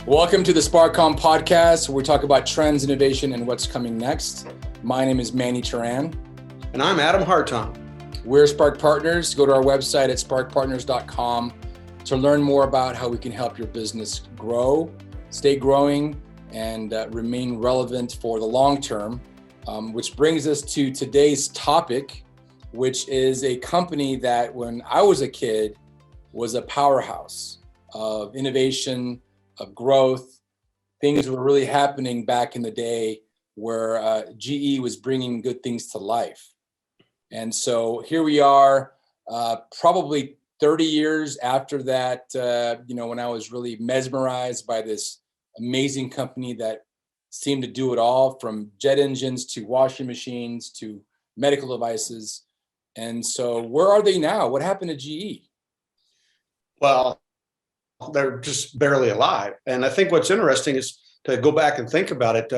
Welcome to the SparkCom podcast, where we talk about trends, innovation, and what's coming next. My name is Manny Turan. And I'm Adam Hartung. We're Spark Partners. Go to our website at sparkpartners.com to learn more about how we can help your business grow, stay growing, and remain relevant for the long term, which brings us to today's topic, which is a company that when I was a kid was a powerhouse of innovation, of growth. Things were really happening back in the day where GE was bringing good things to life. And so here we are, probably 30 years after that, when I was really mesmerized by this amazing company that seemed to do it all, from jet engines to washing machines to medical devices. And so where are they now? What happened to GE? Well, they're just barely alive. And I think what's interesting is to go back and think about it.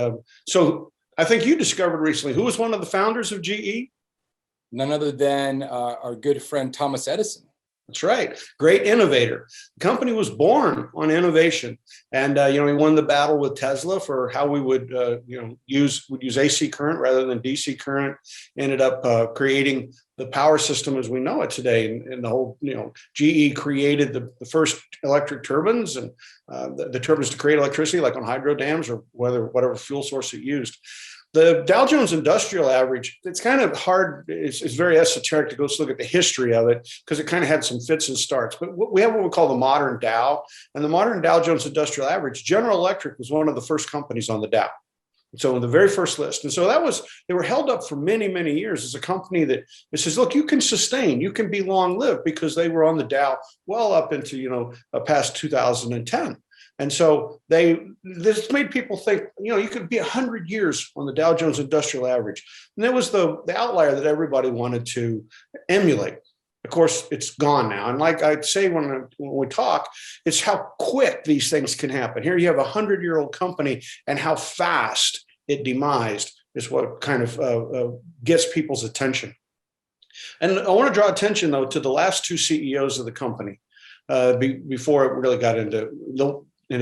So I think you discovered recently, who was one of the founders of GE? None other than our good friend, Thomas Edison. That's right. Great innovator. The company was born on innovation. And, he won the battle with Tesla for how we would, use AC current rather than DC current. Ended up creating the power system as we know it today. And the whole, GE created the first electric turbines and the turbines to create electricity, like on hydro dams or whatever fuel source it used. The Dow Jones Industrial Average, it's kind of hard, it's very esoteric to go look at the history of it because it kind of had some fits and starts. But we have what we call the modern Dow. And the modern Dow Jones Industrial Average, General Electric was one of the first companies on the Dow. So in the very first list. And so they were held up for many, many years as a company that it says, look, you can sustain, you can be long-lived, because they were on the Dow well up into, past 2010. And so this made people think, you could be 100 years on the Dow Jones Industrial Average. And that was the outlier that everybody wanted to emulate. Of course, it's gone now. And like I say when we talk, it's how quick these things can happen. Here you have a 100-year-old company, and how fast it demised is what kind of gets people's attention. And I want to draw attention, though, to the last two CEOs of the company before it really got into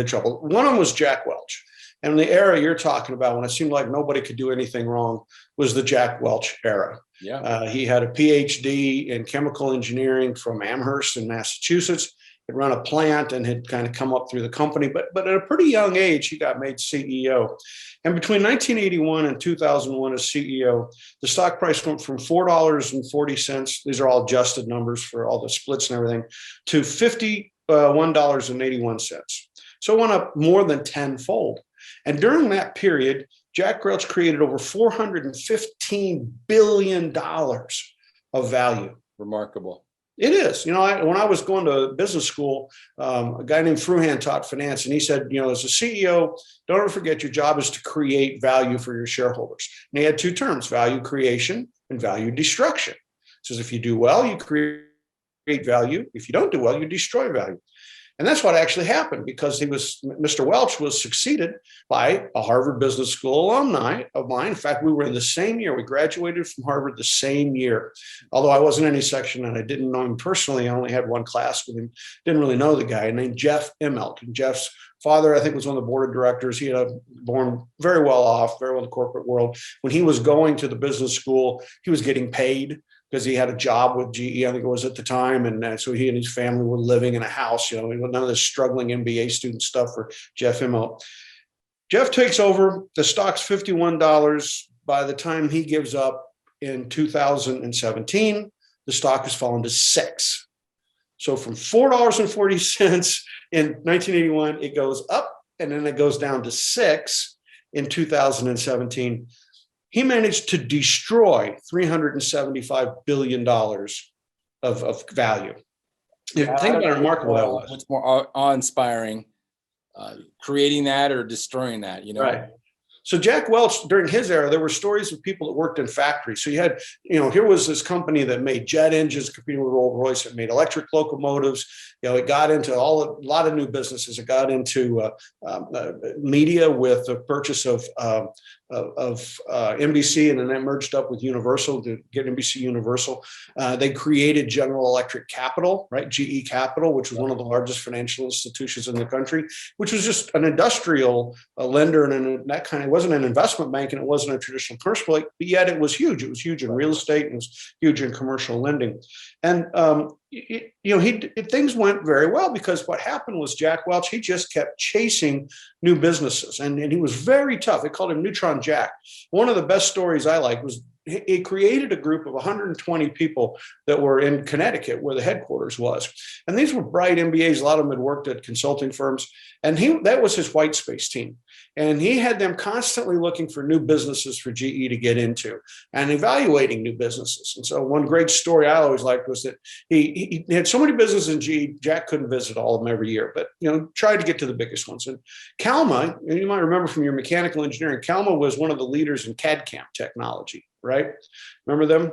trouble. One of them was Jack Welch. And the era you're talking about, when it seemed like nobody could do anything wrong, was the Jack Welch era. Yeah. He had a PhD in chemical engineering from Amherst in Massachusetts, had run a plant and had kind of come up through the company. But at a pretty young age, he got made CEO. And between 1981 and 2001 as CEO, the stock price went from $4.40, these are all adjusted numbers for all the splits and everything, to $51.81. So it went up more than tenfold. And during that period, Jack Welch created over $415 billion of value. Remarkable. It is. When I was going to business school, a guy named Fruhan taught finance, and he said, as a CEO, don't ever forget your job is to create value for your shareholders. And he had two terms, value creation and value destruction. He says, if you do well, you create value. If you don't do well, you destroy value. And that's what actually happened, because Mr. Welch was succeeded by a Harvard Business School alumni of mine. In fact, we were in the same year. We graduated from Harvard the same year. Although I wasn't in any section and I didn't know him personally, I only had one class with him. Didn't really know the guy, named Jeff Immelt. And Jeff's father, I think, was on the board of directors. He had born very well off, very well in the corporate world. When he was going to the business school, he was getting paid, because he had a job with GE, I think it was at the time. And so he and his family were living in a house, none of this struggling MBA student stuff for Jeff Immelt. Jeff takes over, the stock's $51. By the time he gives up in 2017, the stock has fallen to $6. So from $4.40 in 1981, it goes up, and then it goes down to $6 in 2017. He managed to destroy $375 billion of value. Think about how remarkable that was. What's more awe-inspiring, creating that or destroying that, Right. So Jack Welch, during his era, there were stories of people that worked in factories. So you had, here was this company that made jet engines competing with Rolls-Royce. It made electric locomotives. It got into a lot of new businesses. It got into media with the purchase of NBC, and then that merged up with Universal to get NBC Universal. They created General Electric Capital, right? GE Capital, which was one of the largest financial institutions in the country, which was just an industrial lender, and that kind of, it wasn't an investment bank, and it wasn't a traditional commercial bank, but yet it was huge. It was huge in real estate, and it was huge in commercial lending. And things went very well, because what happened was Jack Welch, he just kept chasing new businesses, and he was very tough. They called him Neutron Jack. One of the best stories I like was he created a group of 120 people that were in Connecticut, where the headquarters was. And these were bright MBAs. A lot of them had worked at consulting firms. And that was his white space team. And he had them constantly looking for new businesses for GE to get into and evaluating new businesses. And so one great story I always liked was that he had so many businesses in GE, Jack couldn't visit all of them every year, but tried to get to the biggest ones. And Calma, and you might remember from your mechanical engineering, Calma was one of the leaders in CAD/CAM technology, right? Remember them?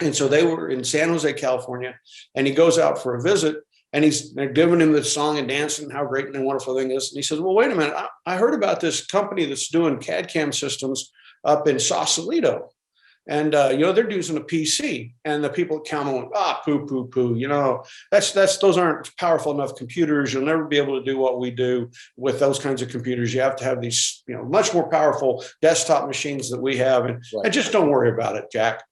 And so they were in San Jose, California, and he goes out for a visit, and they're giving him the song and dance and how great and wonderful thing is. And he says, well, wait a minute. I heard about this company that's doing CAD/CAM systems up in Sausalito. And, they're using a PC. And the people at Calma went, poo. Those aren't powerful enough computers. You'll never be able to do what we do with those kinds of computers. You have to have these, much more powerful desktop machines that we have. And just don't worry about it, Jack.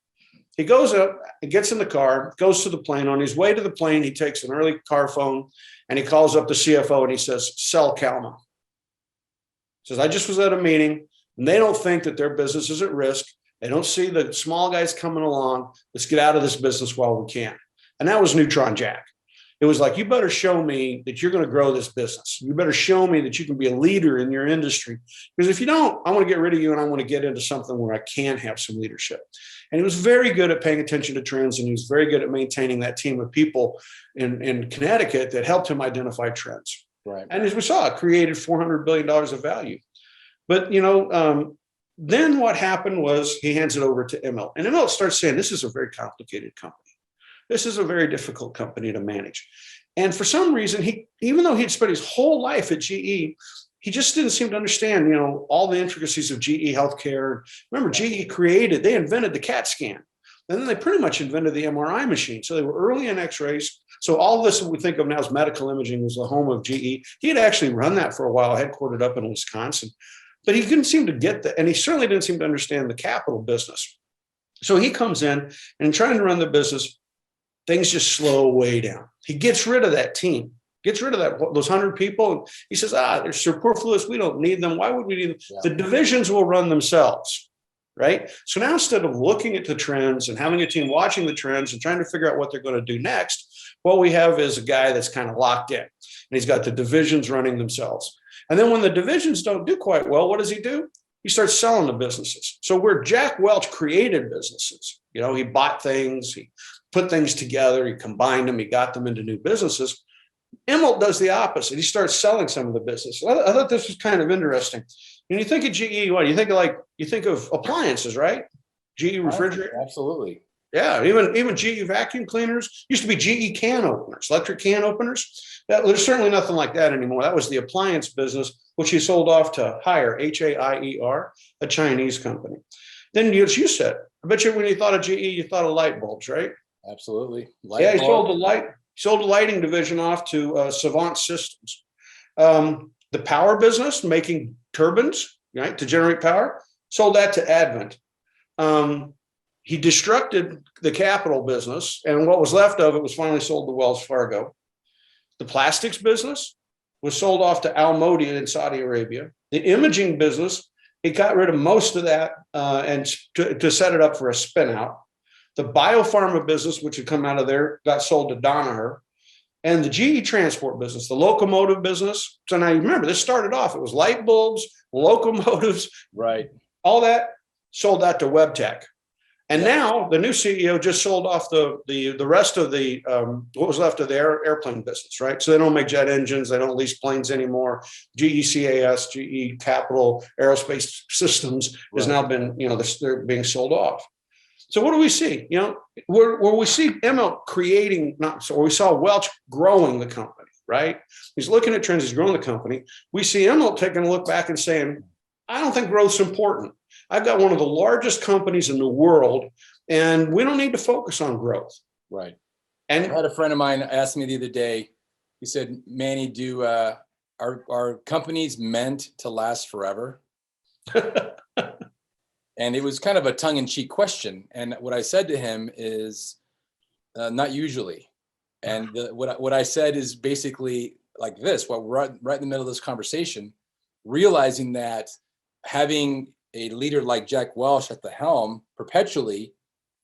He goes up and gets in the car, goes to the plane. On his way to the plane, he takes an early car phone, and he calls up the CFO, and he says, sell Calma. He says, I just was at a meeting, and they don't think that their business is at risk. They don't see the small guys coming along. Let's get out of this business while we can. And that was Neutron Jack. It was like, you better show me that you're going to grow this business. You better show me that you can be a leader in your industry. Because if you don't, I want to get rid of you, and I want to get into something where I can have some leadership. And he was very good at paying attention to trends, and he was very good at maintaining that team of people in Connecticut that helped him identify trends. Right. And as we saw, it created $400 billion of value. But, then what happened was he hands it over to Immelt. And Immelt starts saying, this is a very complicated company. This is a very difficult company to manage. And for some reason, even though he'd spent his whole life at GE, he just didn't seem to understand, all the intricacies of GE healthcare. Remember, GE they invented the CAT scan. And then they pretty much invented the MRI machine. So they were early in x-rays. So all of this that we think of now as medical imaging was the home of GE. He had actually run that for a while, headquartered up in Wisconsin. But he couldn't seem to get that. And he certainly didn't seem to understand the capital business. So he comes in, and trying to run the business, things just slow way down. He gets rid of that team, gets rid of those 100 people. He says, they're superfluous. We don't need them. Why would we need them? Yeah. The divisions will run themselves, right? So now, instead of looking at the trends and having a team watching the trends and trying to figure out what they're going to do next, what we have is a guy that's kind of locked in, and he's got the divisions running themselves. And then when the divisions don't do quite well, what does he do? He starts selling the businesses. So where Jack Welch created businesses, he bought things, he put things together, he combined them, he got them into new businesses. Immelt does the opposite. He starts selling some of the business. I thought this was kind of interesting. When you think of GE, what you think of appliances, right? GE refrigerator. Absolutely. Yeah, even GE vacuum cleaners. Used to be GE can openers, electric can openers. There's certainly nothing like that anymore. That was the appliance business, which he sold off to Haier, Haier, a Chinese company. Then, as you said, I bet you when you thought of GE, you thought of light bulbs, right? Absolutely. He sold the lighting division off to Savant Systems. The power business, making turbines, right, to generate power, sold that to Advent. He destructed the capital business, and what was left of it was finally sold to Wells Fargo. The plastics business was sold off to Al Modi in Saudi Arabia. The imaging business, he got rid of most of that and to set it up for a spin out. The biopharma business, which had come out of there, got sold to Danaher. And the GE transport business, the locomotive business. So now you remember, this started off, it was light bulbs, locomotives, right? All that, sold that to WebTech. And now the new CEO just sold off the rest of the what was left of the airplane business, right? So they don't make jet engines, they don't lease planes anymore. GECAS, GE Capital Aerospace Systems has now been, they're being sold off. So what do we see? Where we see Immelt we saw Welch growing the company, right? He's looking at trends, he's growing the company. We see Immelt taking a look back and saying, I don't think growth's important. I've got one of the largest companies in the world, and we don't need to focus on growth. Right. And I had a friend of mine ask me the other day, he said, Manny, are companies meant to last forever? And it was kind of a tongue-in-cheek question. And what I said to him is, not usually. And what I said is basically like this, while we're right in the middle of this conversation, realizing that having a leader like Jack Welch at the helm perpetually,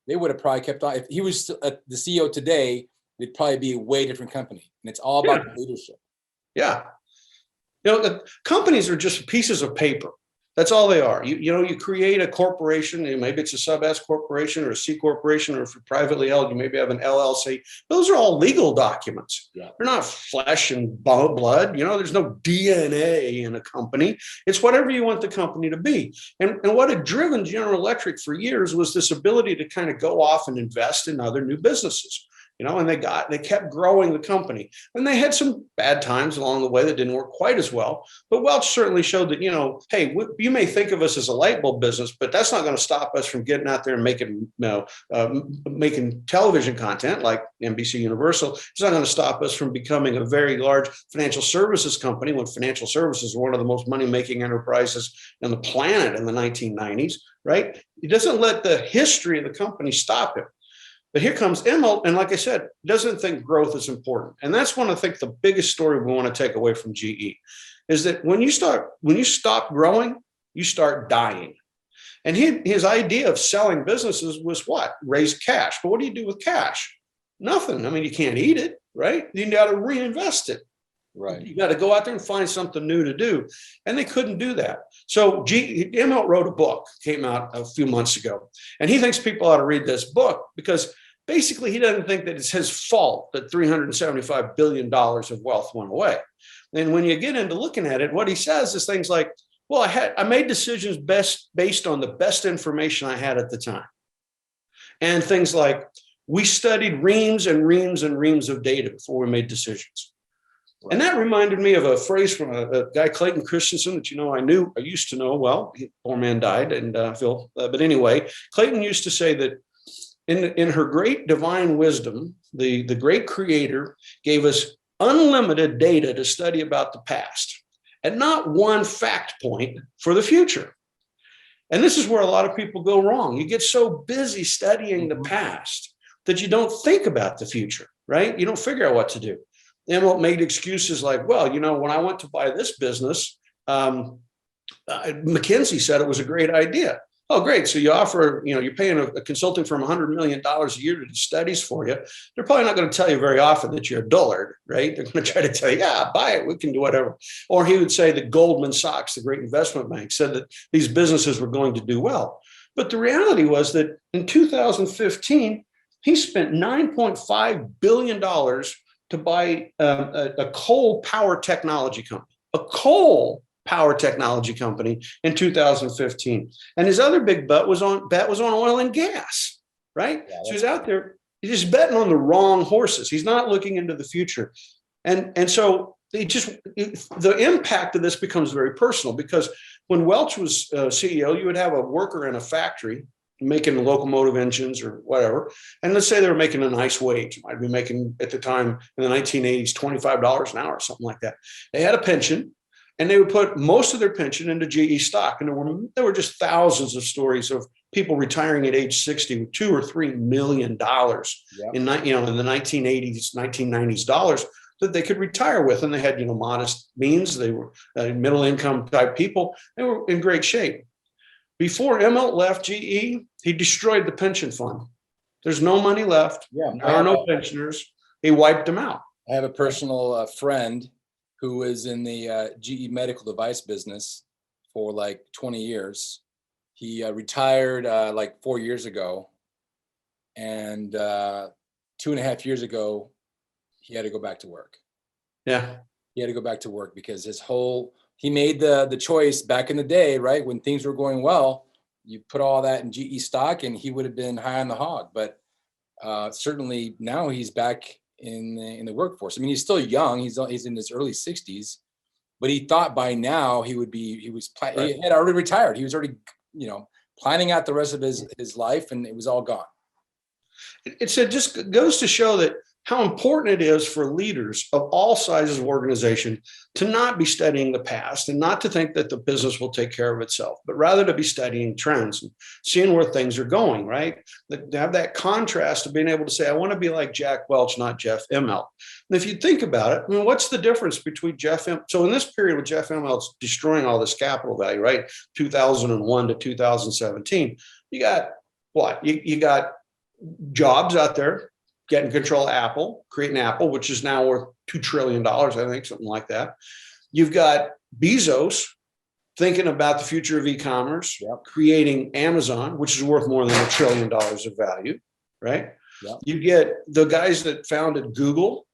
they would have probably kept on. If he was the CEO today, it'd probably be a way different company. And it's all about the leadership. Yeah. The companies are just pieces of paper. That's all they are. You create a corporation, and maybe it's a sub-S corporation or a C corporation, or if you're privately held, you maybe have an LLC. Those are all legal documents. Yeah. They're not flesh and blood. There's no DNA in a company. It's whatever you want the company to be. And what had driven General Electric for years was this ability to kind of go off and invest in other new businesses. And they kept growing the company, and they had some bad times along the way that didn't work quite as well. But Welch certainly showed that, hey, you may think of us as a light bulb business, but that's not going to stop us from getting out there and making television content like NBC Universal. It's not going to stop us from becoming a very large financial services company, when financial services were one of the most money-making enterprises on the planet in the 1990s, right? He doesn't let the history of the company stop him. But here comes Immelt, and like I said, doesn't think growth is important. And that's one, I think, the biggest story we want to take away from GE is that when you stop growing, you start dying. And his idea of selling businesses was what? Raise cash. But what do you do with cash? Nothing. I mean, you can't eat it, right? You got to reinvest it. Right. You got to go out there and find something new to do. And they couldn't do that. So Immelt wrote a book, came out a few months ago. And he thinks people ought to read this book because basically he doesn't think that it's his fault that $375 billion of wealth went away. And when you get into looking at it, what he says is things like, well, I made decisions based on the best information I had at the time. And things like, we studied reams and reams and reams of data before we made decisions. Right. And that reminded me of a phrase from a guy, Clayton Christensen, that I used to know well. Poor man died, and but anyway, Clayton used to say that in her great divine wisdom, the great creator gave us unlimited data to study about the past, and not one fact point for the future. And this is where a lot of people go wrong. You get so busy studying the past that you don't think about the future, right? You don't figure out what to do. Immelt made excuses like, well, when I went to buy this business, McKinsey said it was a great idea. Oh, great. So you offer, you're paying a consulting firm $100 million a year to do studies for you. They're probably not going to tell you very often that you're a dullard, right? They're going to try to tell you, yeah, buy it. We can do whatever. Or he would say that Goldman Sachs, the great investment bank, said that these businesses were going to do well. But the reality was that in 2015, he spent $9.5 billion to buy a coal power technology company, in 2015. And his other big bet was on oil and gas, right? Yeah, so he's out there, he's just betting on the wrong horses. He's not looking into the future. And so the impact of this becomes very personal, because when Welch was CEO, you would have a worker in a factory making locomotive engines or whatever. And let's say they were making a nice wage. Might be making, at the time in the 1980s, $25 an hour or something like that. They had a pension, and they would put most of their pension into GE stock. And there were just thousands of stories of people retiring at age 60 with $2 or $3 million in the 1980s, 1990s dollars that they could retire with. And they had, modest means. They were middle income type people. They were in great shape. Before Immelt left GE, he destroyed the pension fund. There's no money left. Yeah, there are no pensioners. He wiped them out. I have a personal friend who was in the GE medical device business for like 20 years. He retired like 4 years ago. And 2.5 years ago, he had to go back to work. Yeah. He had to go back to work because he made the choice back in the day, right? When things were going well, you put all that in GE stock and he would have been high on the hog. But certainly now he's back in the workforce. I mean, he's still young. He's in his early 60s, but he thought by now he had already retired. He was already, planning out the rest of his life, and it was all gone. It just goes to show that how important it is for leaders of all sizes of organization to not be studying the past and not to think that the business will take care of itself, but rather to be studying trends and seeing where things are going, right? To have that contrast of being able to say, I want to be like Jack Welch, not Jeff Immelt. And if you think about it, I mean, what's the difference between so in this period with Jeff Immelt's destroying all this capital value, right? 2001 to 2017, you got what? You got Jobs out there getting control of Apple, creating Apple, which is now worth $2 trillion, I think, something like that. You've got Bezos thinking about the future of e-commerce, creating Amazon, which is worth more than $1 trillion of value, right? Yep. You get the guys that founded Google.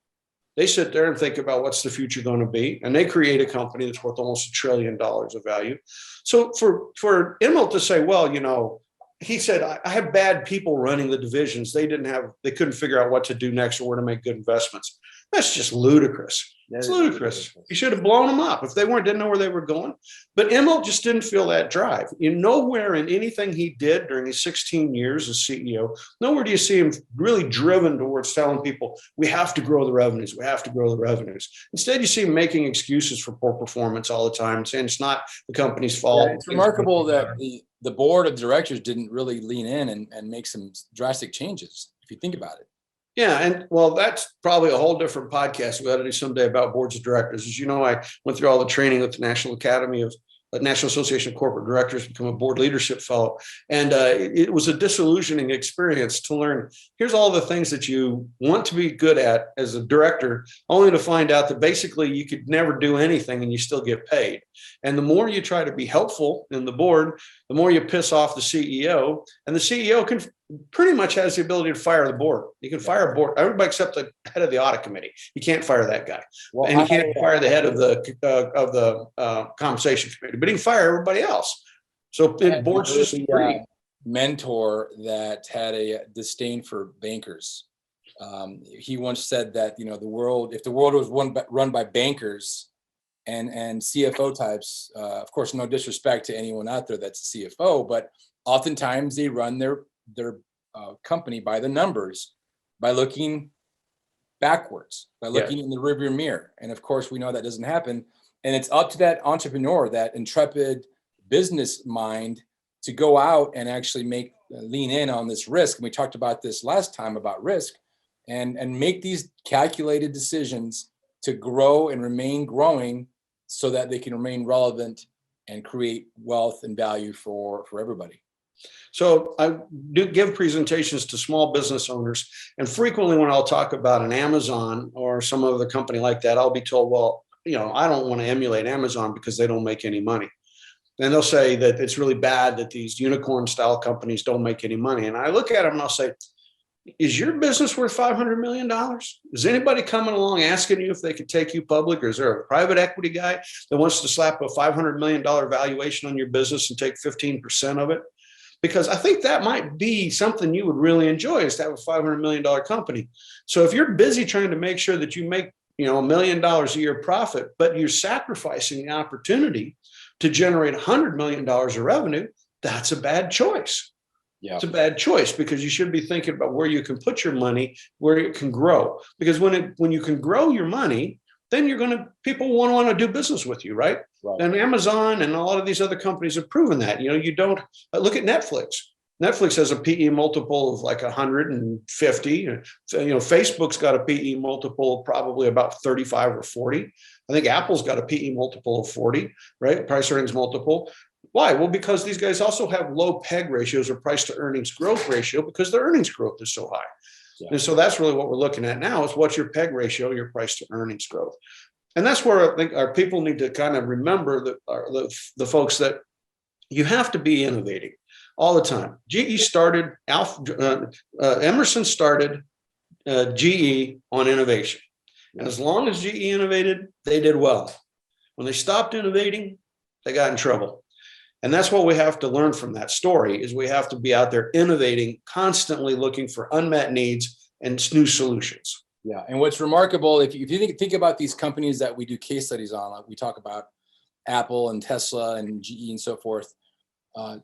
They sit there and think about what's the future going to be, and they create a company that's worth almost $1 trillion of value. So for Immelt to say, well, you know, he said, I have bad people running the divisions. They couldn't figure out what to do next or where to make good investments. That's just ludicrous. It's ludicrous. He should have blown them up if they didn't know where they were going. But Immelt just didn't feel that drive. Nowhere in anything he did during his 16 years as CEO, nowhere do you see him really driven towards telling people, we have to grow the revenues. We have to grow the revenues. Instead, you see him making excuses for poor performance all the time, saying it's not the company's fault. Yeah, it's remarkable that the board of directors didn't really lean in and make some drastic changes, if you think about it. Yeah. And well, that's probably a whole different podcast we ought to do someday about boards of directors. As you know, I went through all the training with the National Association of Corporate Directors, become a board leadership fellow. And it was a disillusioning experience to learn, here's all the things that you want to be good at as a director, only to find out that basically you could never do anything and you still get paid. And the more you try to be helpful in the board, the more you piss off the CEO, and the CEO can pretty much has the ability to fire the board. You can fire a board, everybody except the head of the audit committee. You can't fire that guy, and you can't fire the head of the compensation committee. But he can fire everybody else. So boards just free. Mentor that had a disdain for bankers. He once said that if the world was run by bankers and CFO types, of course, no disrespect to anyone out there that's a CFO, but oftentimes they run their company by the numbers, by looking backwards, by looking in the rearview mirror. And of course, we know that doesn't happen. And it's up to that entrepreneur, that intrepid business mind, to go out and actually lean in on this risk. And we talked about this last time about risk, and make these calculated decisions to grow and remain growing so that they can remain relevant and create wealth and value for everybody. So I do give presentations to small business owners, and frequently when I'll talk about an Amazon or some other company like that, I'll be told, well, I don't want to emulate Amazon because they don't make any money. And they'll say that it's really bad that these unicorn style companies don't make any money. And I look at them and I'll say, is your business worth $500 million? Is anybody coming along asking you if they could take you public? Or is there a private equity guy that wants to slap a $500 million valuation on your business and take 15% of it? Because I think that might be something you would really enjoy, is to have a $500 million company. So if you're busy trying to make sure that you make $1 million a year profit, but you're sacrificing the opportunity to generate $100 million of revenue, that's a bad choice. Yeah. It's a bad choice, because you should be thinking about where you can put your money, where it can grow. Because when you can grow your money, then people want to do business with you, right? And Amazon and a lot of these other companies have proven that. You don't look at Netflix. Netflix has a PE multiple of like 150. Facebook's got a PE multiple of probably about 35 or 40. I think Apple's got a PE multiple of 40, right? Price earnings multiple. Why? Well, because these guys also have low PEG ratios, or price to earnings growth ratio, because their earnings growth is so high. Yeah. And so that's really what we're looking at now, is what's your PEG ratio, your price to earnings growth. And that's where I think our people need to kind of remember that the folks that you have to be innovating all the time. Emerson started GE on innovation. And as long as GE innovated, they did well. When they stopped innovating, they got in trouble. And that's what we have to learn from that story, is we have to be out there innovating, constantly looking for unmet needs and new solutions. Yeah. And what's remarkable, if you think about these companies that we do case studies on, like we talk about Apple and Tesla and GE and so forth,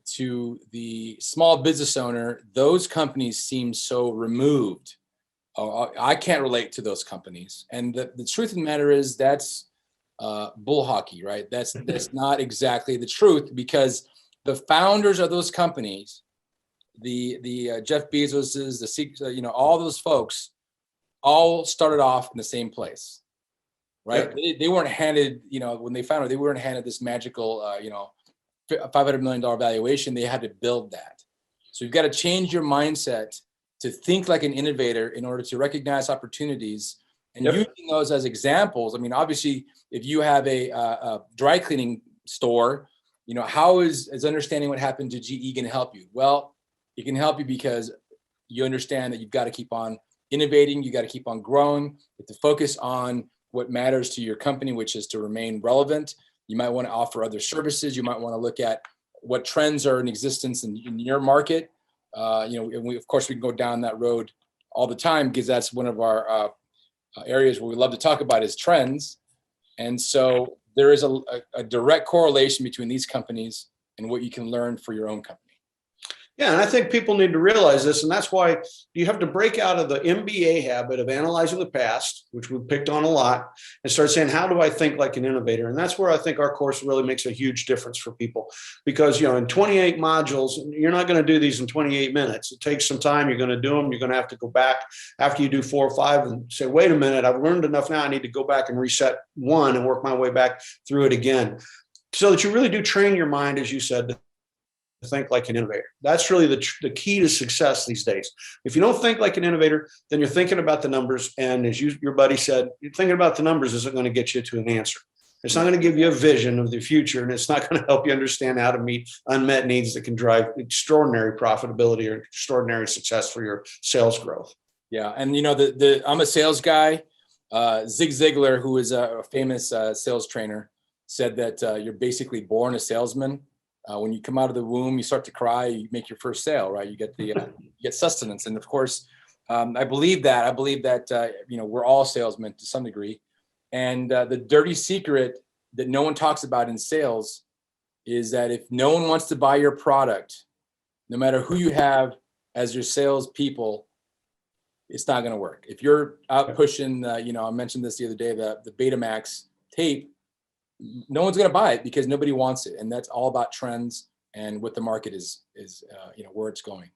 to the small business owner, those companies seem so removed. I can't relate to those companies. And the truth of the matter is that's bull hockey, right? That's not exactly the truth, because the founders of those companies, the Jeff Bezoses, all those folks, all started off in the same place, right? Yeah. They weren't handed, when they founded, they weren't handed this magical, $500 million valuation. They had to build that. So you've got to change your mindset to think like an innovator in order to recognize opportunities and using those as examples. I mean, obviously, if you have a dry cleaning store, how is understanding what happened to GE going to help you? Well, it can help you because you understand that you've got to keep on innovating. You got to keep on growing. You have to focus on what matters to your company, which is to remain relevant. You might want to offer other services. You might want to look at what trends are in existence in your market. And of course, we can go down that road all the time, because that's one of our areas where we love to talk about is trends. And so there is a direct correlation between these companies and what you can learn for your own company. Yeah, and I think people need to realize this, and that's why you have to break out of the MBA habit of analyzing the past, which we've picked on a lot, and start saying, how do I think like an innovator? And that's where I think our course really makes a huge difference for people, because, in 28 modules, you're not going to do these in 28 minutes. It takes some time. You're going to do them. You're going to have to go back after you do 4 or 5 and say, wait a minute, I've learned enough now. I need to go back and reset one and work my way back through it again, so that you really do train your mind, as you said, to think like an innovator. That's really the key to success these days. If you don't think like an innovator, then you're thinking about the numbers. And as your buddy said, you're thinking about the numbers isn't going to get you to an answer. It's not going to give you a vision of the future, and it's not going to help you understand how to meet unmet needs that can drive extraordinary profitability or extraordinary success for your sales growth. Yeah, and I'm a sales guy. Zig Ziglar, who is a famous sales trainer, said that you're basically born a salesman. When you come out of the womb, you start to cry, you make your first sale, right? You get you get sustenance. And of course, I believe that we're all salesmen to some degree. And the dirty secret that no one talks about in sales is that if no one wants to buy your product, no matter who you have as your salespeople, it's not going to work. If you're out pushing, I mentioned this the other day, the Betamax tape, no one's going to buy it because nobody wants it. And that's all about trends and what the market is where it's going.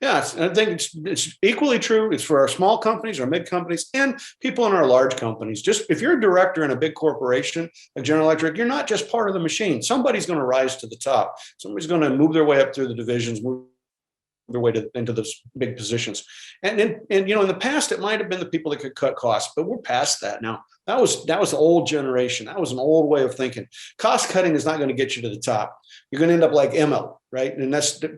Yeah, I think it's equally true. It's for our small companies, our mid companies, and people in our large companies. Just if you're a director in a big corporation like General Electric, you're not just part of the machine. Somebody's going to rise to the top. Somebody's going to move their way up through the divisions, move their way into those big positions. And in the past, it might have been the people that could cut costs, but we're past that now. That was the old generation. That was an old way of thinking. Cost cutting is not going to get you to the top. You're going to end up like Immelt, right? And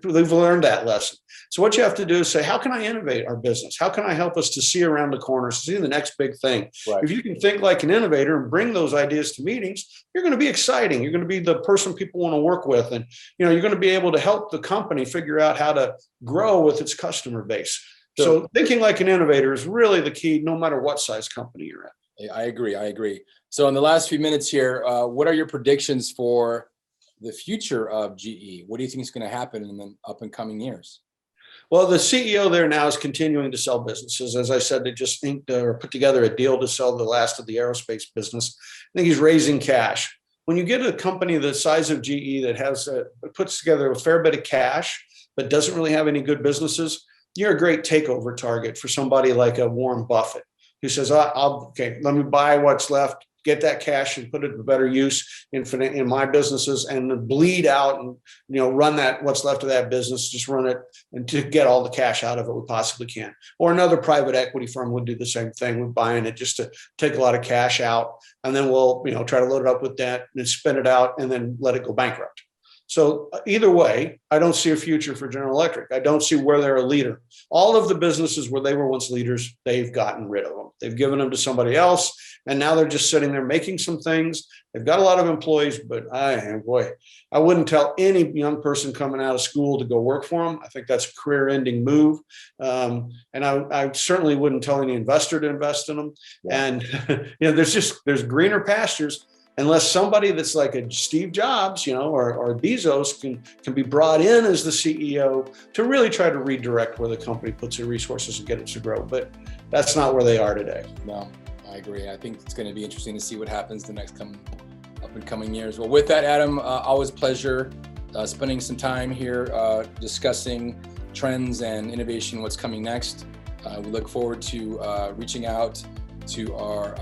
we've learned that lesson. So what you have to do is say, how can I innovate our business? How can I help us to see around the corner, see the next big thing? Right. If you can think like an innovator and bring those ideas to meetings, you're going to be exciting. You're going to be the person people want to work with. And, you're going to be able to help the company figure out how to grow with its customer base. So thinking like an innovator is really the key, no matter what size company you're at. I agree. So in the last few minutes here, what are your predictions for the future of GE? What do you think is going to happen in the up and coming years? Well, the CEO there now is continuing to sell businesses. As I said, they just inked or put together a deal to sell the last of the aerospace business. I think he's raising cash. When you get a company the size of GE that has puts together a fair bit of cash, but doesn't really have any good businesses, you're a great takeover target for somebody like a Warren Buffett, who says, let me buy what's left, get that cash and put it to better use in my businesses, and bleed out and, run that, what's left of that business, just run it and to get all the cash out of it we possibly can. Or another private equity firm would do the same thing. We're buying it just to take a lot of cash out. And then we'll, try to load it up with debt and spin it out and then let it go bankrupt. So either way, I don't see a future for General Electric. I don't see where they're a leader. All of the businesses where they were once leaders, they've gotten rid of them. They've given them to somebody else. And now they're just sitting there making some things. They've got a lot of employees, but I wouldn't tell any young person coming out of school to go work for them. I think that's a career-ending move. And I certainly wouldn't tell any investor to invest in them. Yeah. And there's greener pastures. unless somebody that's like a Steve Jobs, or Bezos can be brought in as the CEO to really try to redirect where the company puts their resources and get it to grow. But that's not where they are today. No, I agree. I think it's going to be interesting to see what happens the next up and coming years. Well, with that, Adam, always a pleasure spending some time here discussing trends and innovation, what's coming next. We look forward to reaching out to our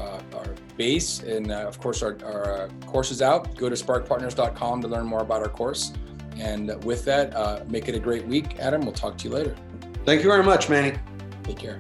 base, and of course our course is out. Go to sparkpartners.com to learn more about our course. And with that, make it a great week, Adam. We'll talk to you later. Thank you very much, Manny. Take care.